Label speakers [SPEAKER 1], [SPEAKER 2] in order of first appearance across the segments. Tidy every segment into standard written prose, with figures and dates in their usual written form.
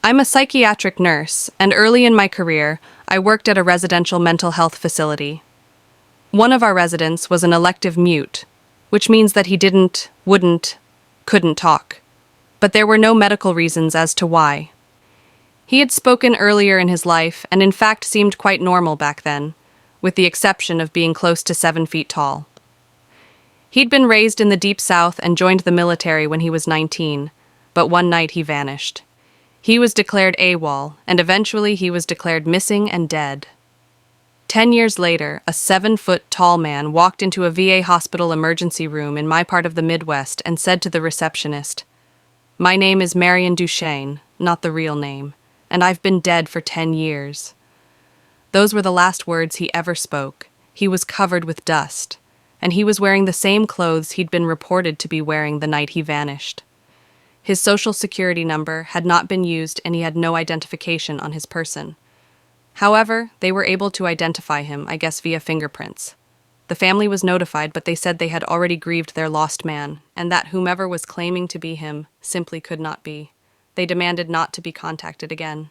[SPEAKER 1] I'm a psychiatric nurse, and early in my career, I worked at a residential mental health facility. One of our residents was an elective mute, which means that he couldn't talk. But there were no medical reasons as to why. He had spoken earlier in his life and in fact seemed quite normal back then, with the exception of being close to 7 feet tall. He'd been raised in the Deep South and joined the military when he was 19, but one night he vanished. He was declared AWOL, and eventually he was declared missing and dead. 10 years later, a 7-foot tall man walked into a VA hospital emergency room in my part of the Midwest and said to the receptionist, "My name is Marion Duchesne, not the real name, and I've been dead for 10 years. Those were the last words he ever spoke. He was covered with dust, and he was wearing the same clothes he'd been reported to be wearing the night he vanished. His social security number had not been used and he had no identification on his person. However, they were able to identify him, I guess via fingerprints. The family was notified, but they said they had already grieved their lost man, and that whomever was claiming to be him simply could not be. They demanded not to be contacted again."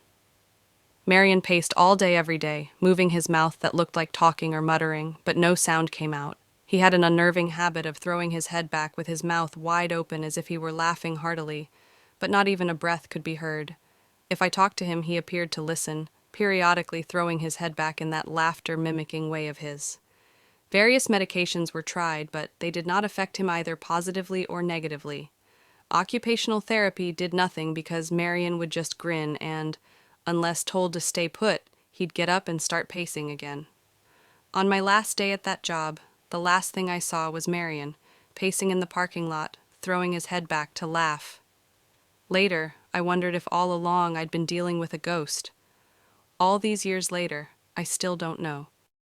[SPEAKER 1] Marion paced all day every day, moving his mouth that looked like talking or muttering, but no sound came out. He had an unnerving habit of throwing his head back with his mouth wide open as if he were laughing heartily, but not even a breath could be heard. If I talked to him, he appeared to listen, periodically throwing his head back in that laughter-mimicking way of his. Various medications were tried, but they did not affect him either positively or negatively. Occupational therapy did nothing because Marion would just grin and, unless told to stay put, he'd get up and start pacing again. On my last day at that job, the last thing I saw was Marion, pacing in the parking lot, throwing his head back to laugh. Later, I wondered if all along I'd been dealing with a ghost. All these years later, I still don't know.